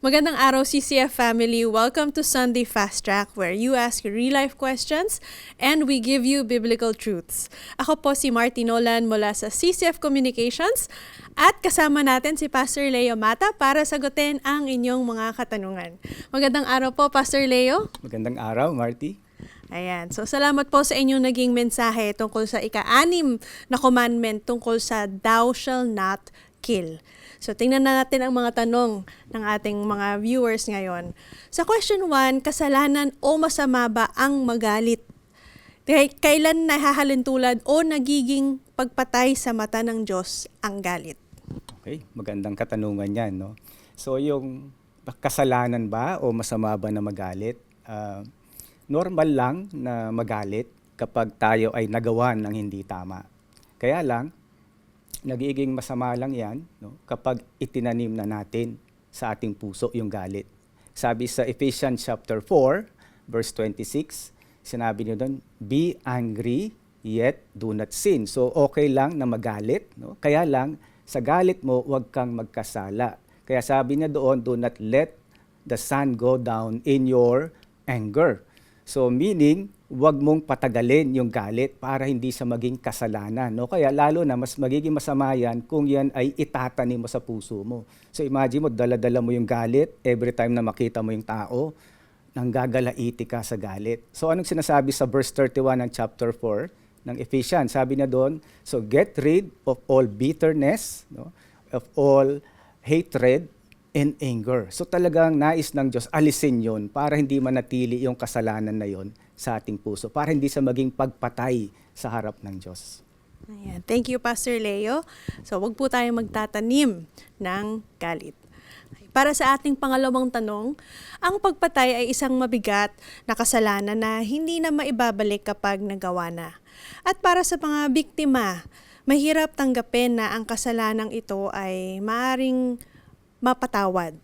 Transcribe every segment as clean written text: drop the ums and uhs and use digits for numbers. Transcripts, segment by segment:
Magandang araw CCF family. Welcome to Sunday Fast Track where you ask real-life questions and we give you biblical truths. Ako po si Marty Nolan mula sa CCF Communications at kasama natin si Pastor Leo Mata para sagutin ang inyong mga katanungan. Magandang araw po, Pastor Leo. Magandang araw, Marty. Ayan. So, salamat po sa inyong naging mensahe tungkol sa ika-6 na commandment tungkol sa thou shall not kill. So, tingnan na natin ang mga tanong ng ating mga viewers ngayon. Sa question 1, kasalanan o masama ba ang magalit? Kailan nahahalintulad o nagiging pagpatay sa mata ng Diyos ang galit? Okay, magandang katanungan yan, no? So, yung kasalanan ba o masama ba na magalit? Normal lang na magalit kapag tayo ay nagawa ng hindi tama. Kaya lang, nagiging masama lang yan, no, kapag itinanim na natin sa ating puso yung galit. Sabi sa Ephesians chapter 4, verse 26, sinabi niyo doon, be angry, yet do not sin. So okay lang na magalit, no? Kaya lang, sa galit mo, huwag kang magkasala. Kaya sabi niya doon, do not let the sun go down in your anger. So meaning, huwag mong patagalin yung galit para hindi siya maging kasalanan. No? Kaya lalo na mas magiging masama yan kung yan ay itatanim mo sa puso mo. So imagine mo, dala-dala mo yung galit every time na makita mo yung tao, nanggagalaiti ka sa galit. So anong sinasabi sa verse 31 ng chapter 4 ng Ephesians? Sabi niya doon, so get rid of all bitterness, no? Of all hatred, and anger. So talagang nais ng Diyos, alisin yon para hindi manatili yung kasalanan na yon sa ating puso, para hindi sa maging pagpatay sa harap ng Diyos. Ayan. Thank you, Pastor Leo. So, wag po tayong magtatanim ng galit. Para sa ating pangalawang tanong, ang pagpatay ay isang mabigat na kasalanan na hindi na maibabalik kapag nagawa na. At para sa mga biktima, mahirap tanggapin na ang kasalanang ito ay maaring mapatawad.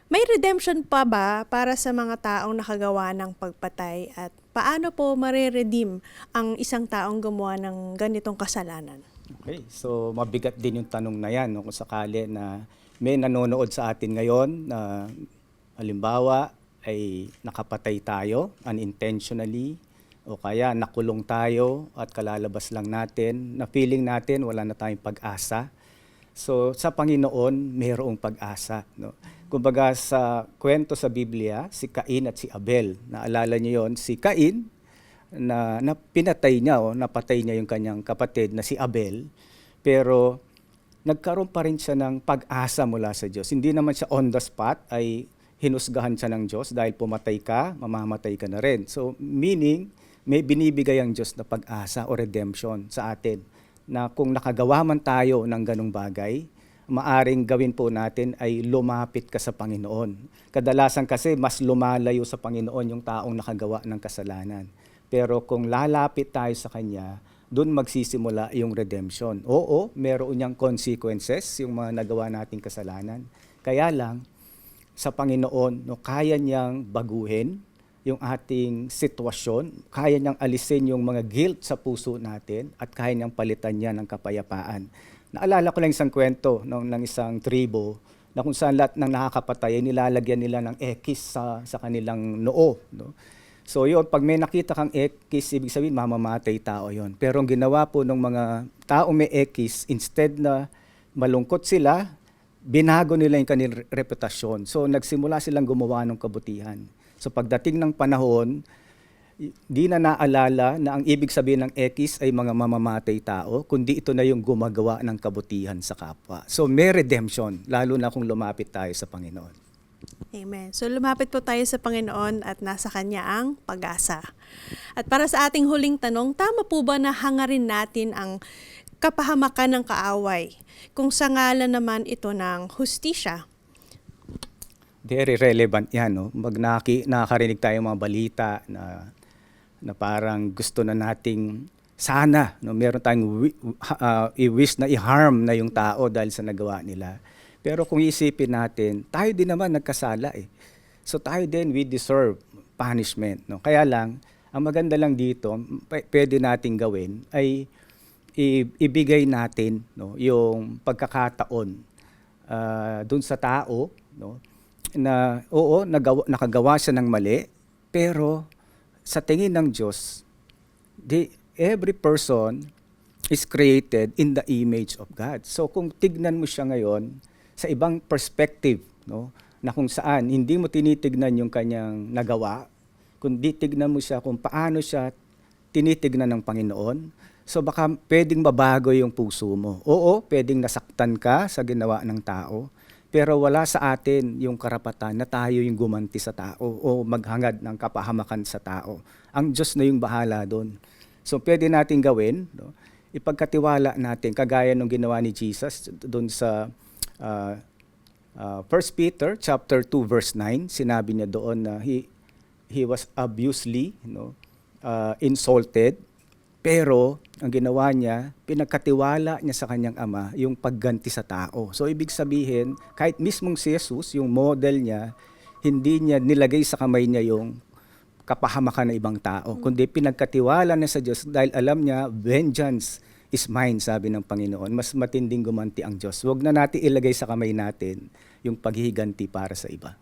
May redemption pa ba para sa mga taong nakagawa ng pagpatay at paano po mare-redeem ang isang taong gumawa ng ganitong kasalanan? Okay, so mabigat din yung tanong na yan, no? Kung sakali na may nanonood sa atin ngayon na halimbawa ay nakapatay tayo unintentionally o kaya nakulong tayo at kalalabas lang natin, na feeling natin wala na tayong pag-asa. So sa Panginoon, mayroong pag-asa. No? Kumbaga sa kwento sa Biblia, si Cain at si Abel. Naalala niyo yon, si Cain na pinatay niya, napatay niya yung kanyang kapatid na si Abel. Pero nagkaroon pa rin siya ng pag-asa mula sa Diyos. Hindi naman siya on the spot ay hinusgahan siya ng Diyos dahil pumatay ka, mamamatay ka na rin. So meaning, may binibigay ang Diyos na pag-asa o redemption sa atin, na kung nakagawa man tayo ng ganong bagay, maaring gawin po natin ay lumapit ka sa Panginoon. Kadalasan kasi mas lumalayo sa Panginoon yung taong nakagawa ng kasalanan. Pero kung lalapit tayo sa Kanya, doon magsisimula yung redemption. Oo, meron niyang consequences yung mga nagawa nating kasalanan. Kaya lang, sa Panginoon, no, kaya niyang baguhin yung ating sitwasyon, kaya niyang alisin yung mga guilt sa puso natin at kaya niyang palitan niya ng kapayapaan. Naalala ko lang isang kwento ng isang tribo na kung saan lahat ng nakakapatay ay nilalagyan nila ng ekis sa kanilang noo. No? So yun, pag may nakita kang ekis, ibig sabihin mamamatay tao yon. Pero ang ginawa po ng mga taong may ekis, instead na malungkot sila, binago nila yung kanilang reputasyon. So nagsimula silang gumawa ng kabutihan. So pagdating ng panahon, di na naalala na ang ibig sabihin ng ekis ay mga mamamatay tao, kundi ito na yung gumagawa ng kabutihan sa kapwa. So may redemption, lalo na kung lumapit tayo sa Panginoon. Amen. So lumapit po tayo sa Panginoon at nasa Kanya ang pag-asa. At para sa ating huling tanong, tama po ba na hangarin natin ang kapahamakan ng kaaway kung sa ngalan naman ito ng hustisya? Very relevant yan, no? Nakakarinig tayo mga balita na parang gusto na nating sana, no, meron tayong i-wish na i-harm na yung tao dahil sa nagawa nila. Pero kung isipin natin, tayo din naman nagkasala eh. So tayo din, we deserve punishment. No? Kaya lang, ang maganda lang dito, pwede nating gawin ay ibigay natin, no, yung pagkakataon dun sa tao, no, na oo, nakagawa siya ng mali, pero sa tingin ng Diyos, every person is created in the image of God. So kung tignan mo siya ngayon sa ibang perspective, no, na kung saan hindi mo tinitignan yung kanyang nagawa, kundi tignan mo siya kung paano siya tinitignan ng Panginoon, so baka pwedeng mabago yung puso mo. Oo, pwedeng nasaktan ka sa ginawa ng tao, pero wala sa atin yung karapatan na tayo yung gumanti sa tao o maghangad ng kapahamakan sa tao. Ang Diyos na yung bahala doon. So pwede natin gawin, no? Ipagkatiwala natin, kagaya ng ginawa ni Jesus doon sa 1 Peter chapter 2 verse 9, sinabi niya doon na he was abusively, insulted, pero ang ginawa niya, pinagkatiwala niya sa kanyang ama yung pagganti sa tao. So ibig sabihin, kahit mismong si Jesus, yung model niya, hindi niya nilagay sa kamay niya yung kapahamakan ng ibang tao, kundi pinagkatiwala niya sa Diyos dahil alam niya, vengeance is mine, sabi ng Panginoon. Mas matinding gumanti ang Diyos. Huwag na natin ilagay sa kamay natin yung paghihiganti para sa iba.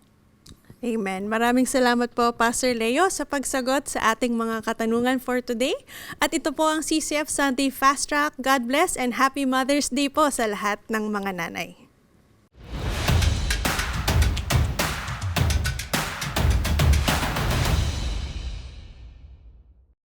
Amen. Maraming salamat po, Pastor Leo, sa pagsagot sa ating mga katanungan for today. At ito po ang CCF Sunday Fast Track. God bless and Happy Mother's Day po sa lahat ng mga nanay.